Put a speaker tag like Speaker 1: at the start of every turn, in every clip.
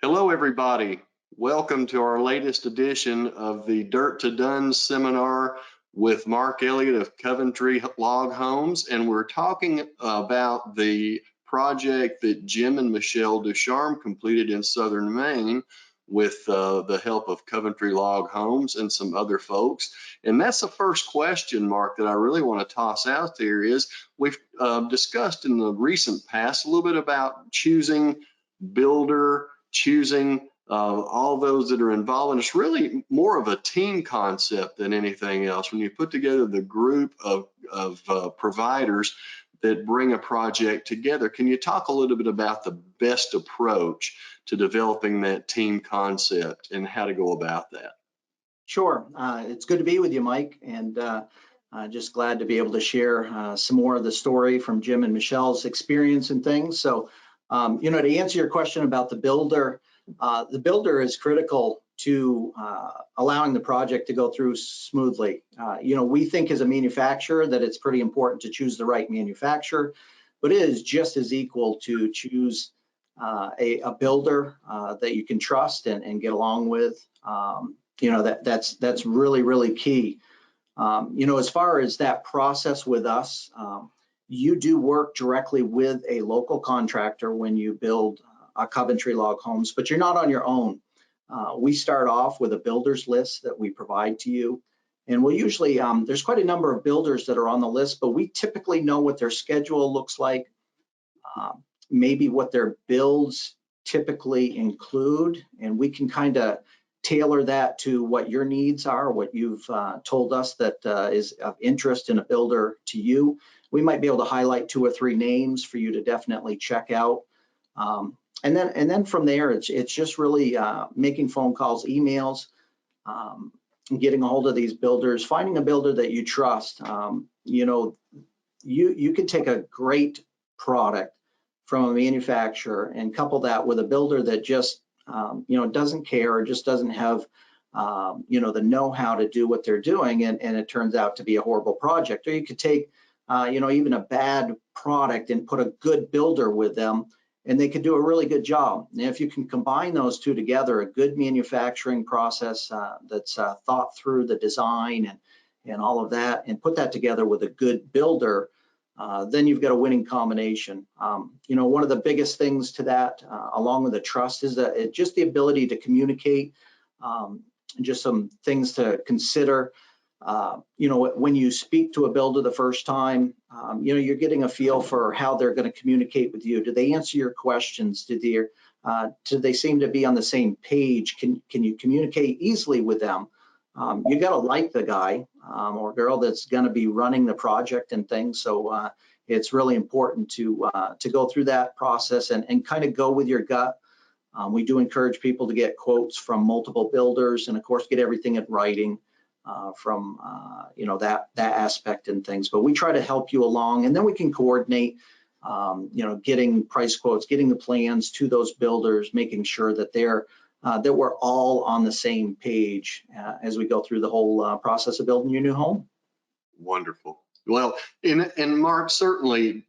Speaker 1: Hello, everybody. Welcome to our latest edition of the Dirt to Done seminar with Mark Elliott of Coventry Log Homes. And we're talking about the project that Jim and Michelle Ducharme completed in southern Maine with the help of Coventry Log Homes and some other folks. And that's the first question, Mark, that I really want to toss out there is we've discussed in the recent past a little bit about choosing builder, choosing all those that are involved. And it's really more of a team concept than anything else. When you put together the group of providers that bring a project together, can you talk a little bit about the best approach to developing that team concept and how to go about that?
Speaker 2: Sure. It's good to be with you, Mike, and just glad to be able to share some more of the story from Jim and Michelle's experience and things. So, to answer your question about the builder is critical to allowing the project to go through smoothly. We think as a manufacturer that it's pretty important to choose the right manufacturer, but it is just as equal to choose a builder that you can trust and get along with. That's really, really key. As far as that process with us, you do work directly with a local contractor when you build a Coventry Log Homes, but you're not on your own. We start off with a builder's list that we provide to you. And we'll usually, there's quite a number of builders that are on the list, but we typically know what their schedule looks like, maybe what their builds typically include, and we can kind of tailor that to what your needs are, what you've told us that is of interest in a builder to you. We might be able to highlight 2 or 3 names for you to definitely check out. And then from there, it's just really making phone calls, emails, getting a hold of these builders, finding a builder that you trust. You could take a great product from a manufacturer and couple that with a builder that just doesn't care or just doesn't have the know-how to do what they're doing, and it turns out to be a horrible project. Or you could take even a bad product and put a good builder with them, and they could do a really good job. And if you can combine those two together, a good manufacturing process that's thought through the design and all of that, and put that together with a good builder, then you've got a winning combination. One of the biggest things to that, along with the trust, is that just the ability to communicate, just some things to consider. When you speak to a builder the first time, you're getting a feel for how they're going to communicate with you. Do they answer your questions? Do they seem to be on the same page? Can you communicate easily with them? You got to like the guy or girl that's going to be running the project and things. So it's really important to go through that process and kind of go with your gut. We do encourage people to get quotes from multiple builders, and of course get everything in writing from that aspect and things. But we try to help you along, and then we can coordinate getting price quotes, getting the plans to those builders, making sure that that we're all on the same page as we go through the whole process of building your new home.
Speaker 1: Wonderful. Well, and Mark, certainly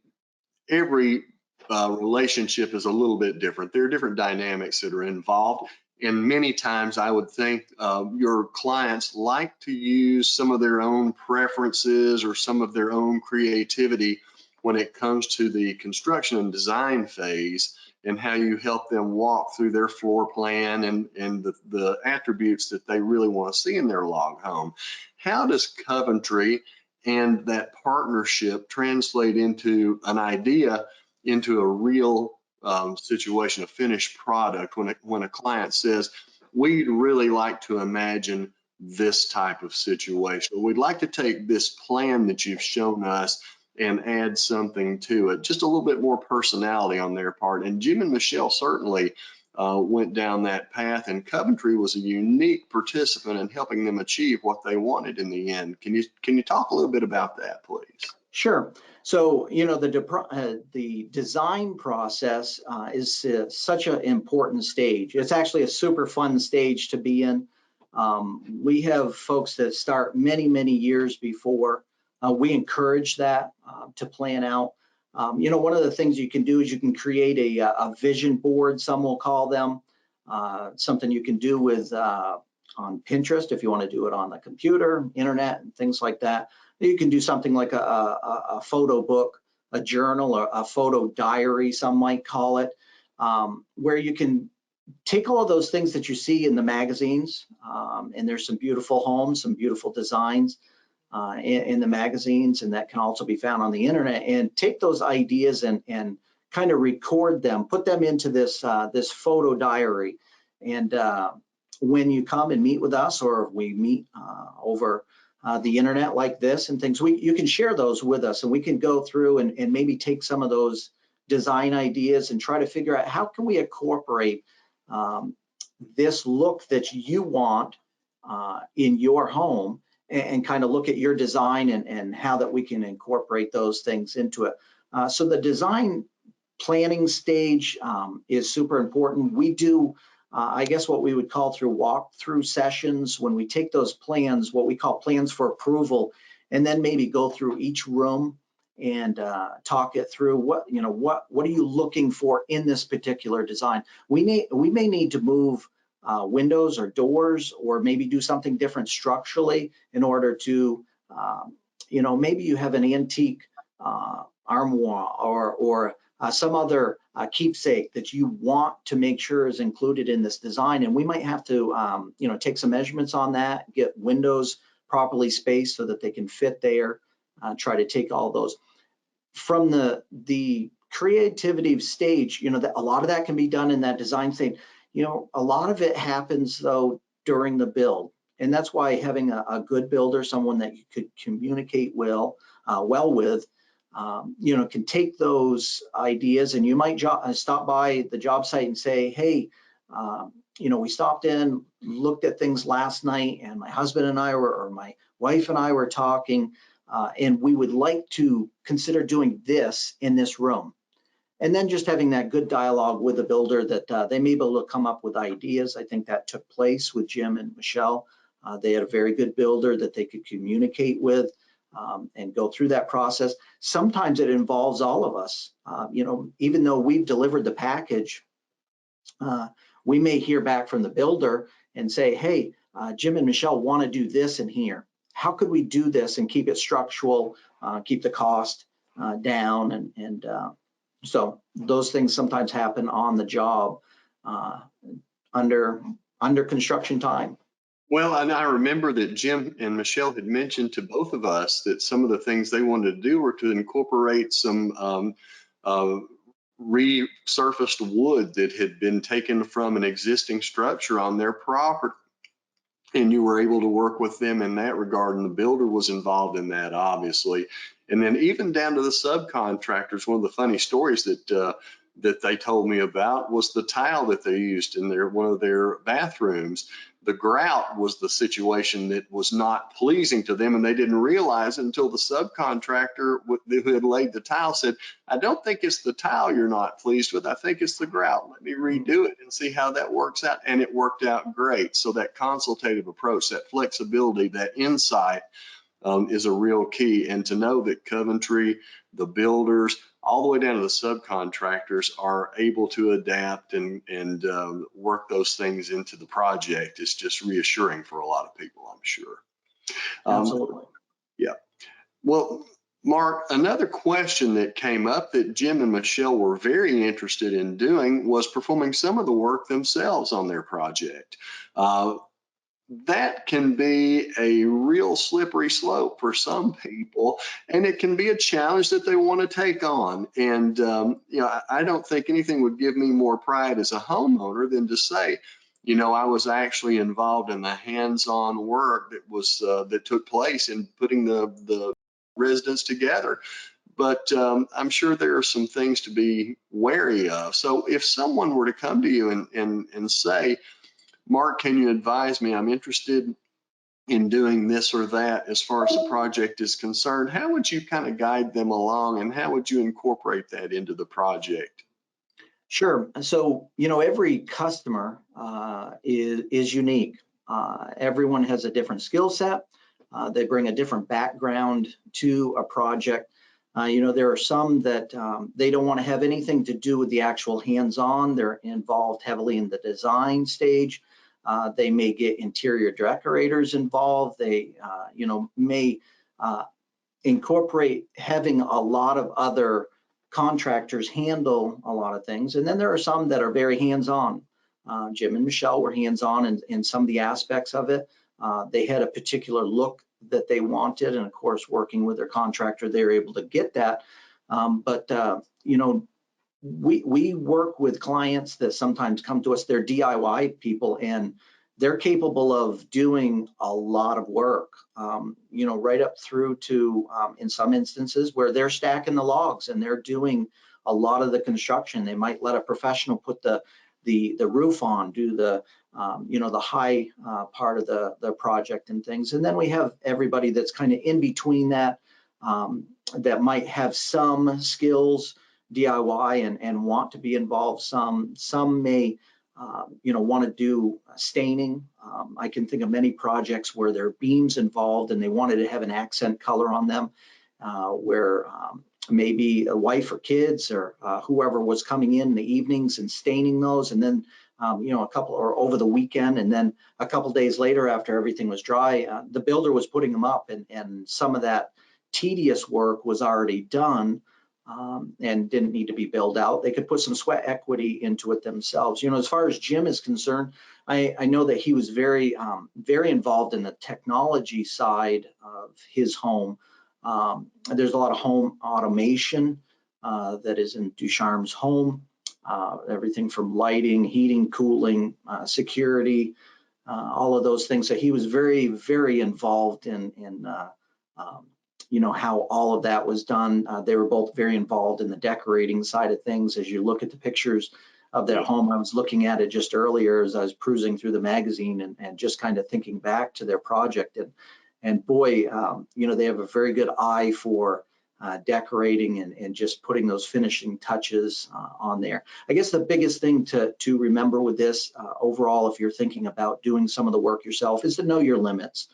Speaker 1: every relationship is a little bit different. There are different dynamics that are involved. And many times I would think your clients like to use some of their own preferences or some of their own creativity when it comes to the construction and design phase, and how you help them walk through their floor plan and the attributes that they really want to see in their log home. How does Coventry and that partnership translate into an idea, into a real situation, a finished product, when a client says, we'd really like to imagine this type of situation, or we'd like to take this plan that you've shown us and add something to it, just a little bit more personality on their part. And Jim and Michelle certainly went down that path, and Coventry was a unique participant in helping them achieve what they wanted in the end. Can you talk a little bit about that, please?
Speaker 2: Sure. So, the design process is such an important stage. It's actually a super fun stage to be in. We have folks that start many, many years before. We encourage that to plan out. One of the things you can do is you can create a vision board, some will call them. something you can do with on Pinterest if you want to do it on the computer, internet, and things like that. You can do something like a photo book, a journal, or a photo diary, some might call it, where you can take all of those things that you see in the magazines, and there's some beautiful homes, some beautiful designs in the magazines, and that can also be found on the internet, and take those ideas and kind of record them, put them into this this photo diary. And when you come and meet with us, or we meet over the internet like this and things, you can share those with us, and we can go through and maybe take some of those design ideas and try to figure out how can we incorporate this look that you want in your home, and kind of look at your design and how that we can incorporate those things into it. So the design planning stage is super important. We do, I guess, what we would call through walkthrough sessions, when we take those plans, what we call plans for approval, and then maybe go through each room and talk it through. What are you looking for in this particular design? We may need to move windows or doors, or maybe do something different structurally in order to, maybe you have an antique armoire or some other keepsake that you want to make sure is included in this design, and we might have to, take some measurements on that, get windows properly spaced so that they can fit there. Try to take all those from the creativity stage. That a lot of that can be done in that design stage. A lot of it happens though during the build, and that's why having a good builder, someone that you could communicate well with, can take those ideas, and you might stop by the job site and say, hey, we stopped in, looked at things last night, and my husband and I or my wife and I were talking, and we would like to consider doing this in this room. And then just having that good dialogue with the builder that they may be able to come up with ideas. I think that took place with Jim and Michelle. They had a very good builder that they could communicate with and go through that process. Sometimes it involves all of us. Even though we've delivered the package, we may hear back from the builder and say, hey, Jim and Michelle want to do this in here. How could we do this and keep it structural, keep the cost down, and so those things sometimes happen on the job under construction time.
Speaker 1: Well, and I remember that Jim and Michelle had mentioned to both of us that some of the things they wanted to do were to incorporate some resurfaced wood that had been taken from an existing structure on their property. And you were able to work with them in that regard, and the builder was involved in that, obviously. And then even down to the subcontractors, one of the funny stories that they told me about was the tile that they used in one of their bathrooms. The grout was the situation that was not pleasing to them, and they didn't realize it until the subcontractor who had laid the tile said, I don't think it's the tile you're not pleased with, I think it's the grout. Let me redo it and see how that works out. And it worked out great. So that consultative approach, that flexibility, that insight is a real key. And to know that Coventry, the builders, all the way down to the subcontractors are able to adapt and work those things into the project is just reassuring for a lot of people, I'm sure.
Speaker 2: Absolutely.
Speaker 1: Yeah. Well, Mark, another question that came up that Jim and Michelle were very interested in doing was performing some of the work themselves on their project. That can be a real slippery slope for some people, and it can be a challenge that they want to take on. And I don't think anything would give me more pride as a homeowner than to say, I was actually involved in the hands-on work that took place in putting the residents together. But I'm sure there are some things to be wary of. So if someone were to come to you and say, Mark, can you advise me? I'm interested in doing this or that as far as the project is concerned. How would you kind of guide them along, and how would you incorporate that into the project?
Speaker 2: Sure. So, every customer is unique. Everyone has a different skill set. They bring a different background to a project. There are some that they don't want to have anything to do with the actual hands-on. They're involved heavily in the design stage. They may get interior decorators involved. They, may incorporate having a lot of other contractors handle a lot of things. And then there are some that are very hands-on. Jim and Michelle were hands-on in some of the aspects of it. They had a particular look that they wanted, and of course, working with their contractor, they were able to get that. We work with clients that sometimes come to us. They're DIY people, and they're capable of doing a lot of work. Right up through to in some instances where they're stacking the logs and they're doing a lot of the construction. They might let a professional put the roof on, do the the high part of the project and things. And then we have everybody that's kind of in between that, that might have some skills DIY and want to be involved. Some may want to do staining. I can think of many projects where there are beams involved and they wanted to have an accent color on them, where maybe a wife or kids or whoever was coming in the evenings and staining those, and then a couple or over the weekend, and then a couple days later after everything was dry, the builder was putting them up, and some of that tedious work was already done. And didn't need to be billed out. They could put some sweat equity into it themselves. As far as Jim is concerned, I know that he was very, very involved in the technology side of his home. There's a lot of home automation that is in Ducharme's home. Everything from lighting, heating, cooling, security, all of those things. So he was very, very involved in how all of that was done. They were both very involved in the decorating side of things. As you look at the pictures of their home, I was looking at it just earlier as I was cruising through the magazine and just kind of thinking back to their project. And boy, they have a very good eye for decorating and just putting those finishing touches on there. I guess the biggest thing to remember with this overall, if you're thinking about doing some of the work yourself, is to know your limits.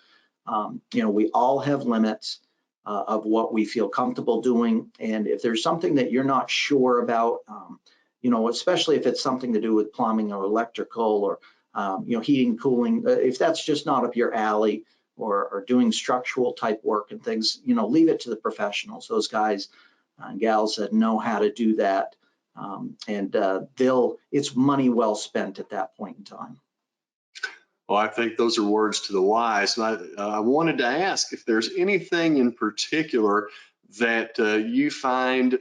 Speaker 2: We all have limits of what we feel comfortable doing. And if there's something that you're not sure about, especially if it's something to do with plumbing or electrical or, heating, cooling, if that's just not up your alley, or doing structural type work and things, leave it to the professionals, those guys and gals that know how to do that. It's money well spent at that point in time.
Speaker 1: Well, I think those are words to the wise. And I wanted to ask if there's anything in particular that you find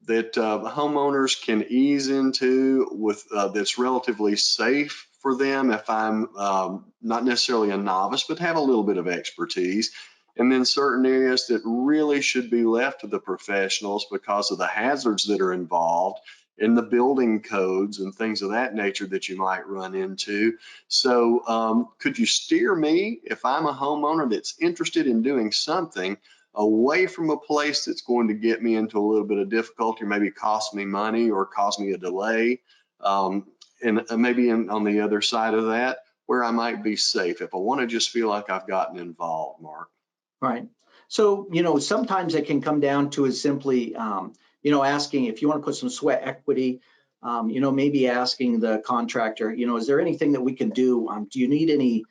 Speaker 1: that homeowners can ease into with that's relatively safe for them if I'm not necessarily a novice, but have a little bit of expertise. And then certain areas that really should be left to the professionals because of the hazards that are involved in the building codes and things of that nature that you might run into. So could you steer me, if I'm a homeowner that's interested in doing something, away from a place that's going to get me into a little bit of difficulty, or maybe cost me money or cause me a delay, and maybe on the other side of that, where I might be safe if I want to just feel like I've gotten involved, Mark?
Speaker 2: Right. So, sometimes it can come down to is simply, asking if you want to put some sweat equity, maybe asking the contractor, is there anything that we can do? Do you need any,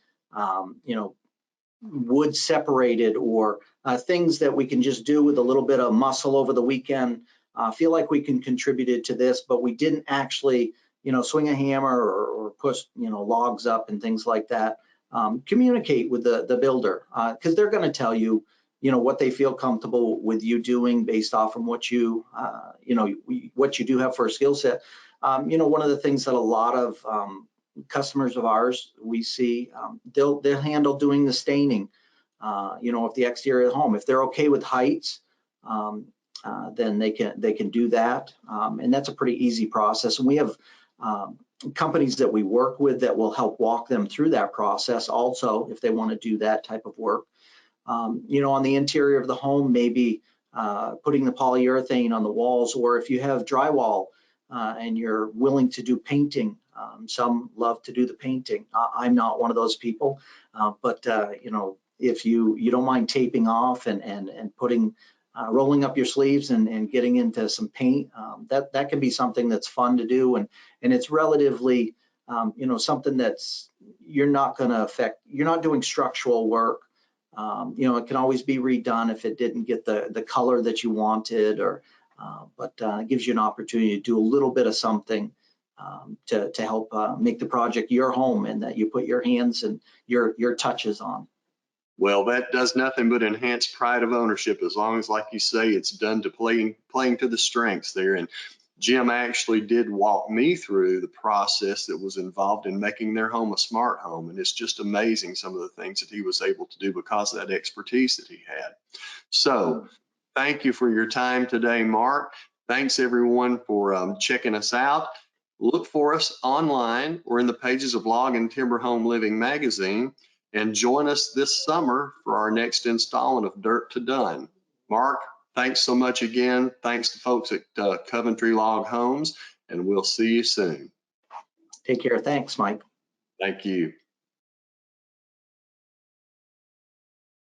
Speaker 2: wood separated or things that we can just do with a little bit of muscle over the weekend? Feel like we can contribute it to this, but we didn't actually, swing a hammer or push, logs up and things like that. Communicate with the builder because they're going to tell you, what they feel comfortable with you doing based off from what you, what you do have for a skill set. One of the things that a lot of customers of ours we see, they'll handle doing the staining, of the exterior of the home. If they're okay with heights, then they can do that, and that's a pretty easy process. And we have companies that we work with that will help walk them through that process also if they want to do that type of work. On the interior of the home, maybe putting the polyurethane on the walls, or if you have drywall and you're willing to do painting. Some love to do the painting. I'm not one of those people, but if you don't mind taping off and putting rolling up your sleeves and getting into some paint. That can be something that's fun to do, and it's relatively, something that's you're not doing structural work. It can always be redone if it didn't get the color that you wanted, but it gives you an opportunity to do a little bit of something to help make the project your home, and that you put your hands and your touches on.
Speaker 1: Well, that does nothing but enhance pride of ownership, as long as, like you say, it's done to playing to the strengths there. And Jim actually did walk me through the process that was involved in making their home a smart home. And it's just amazing some of the things that he was able to do because of that expertise that he had. So thank you for your time today, Mark. Thanks everyone for checking us out. Look for us online or in the pages of Log and Timber Home Living magazine, and join us this summer for our next installment of Dirt to Done. Mark, thanks so much again. Thanks to folks at Coventry Log Homes, and we'll see you soon.
Speaker 2: Take care. Thanks, Mike.
Speaker 1: Thank you.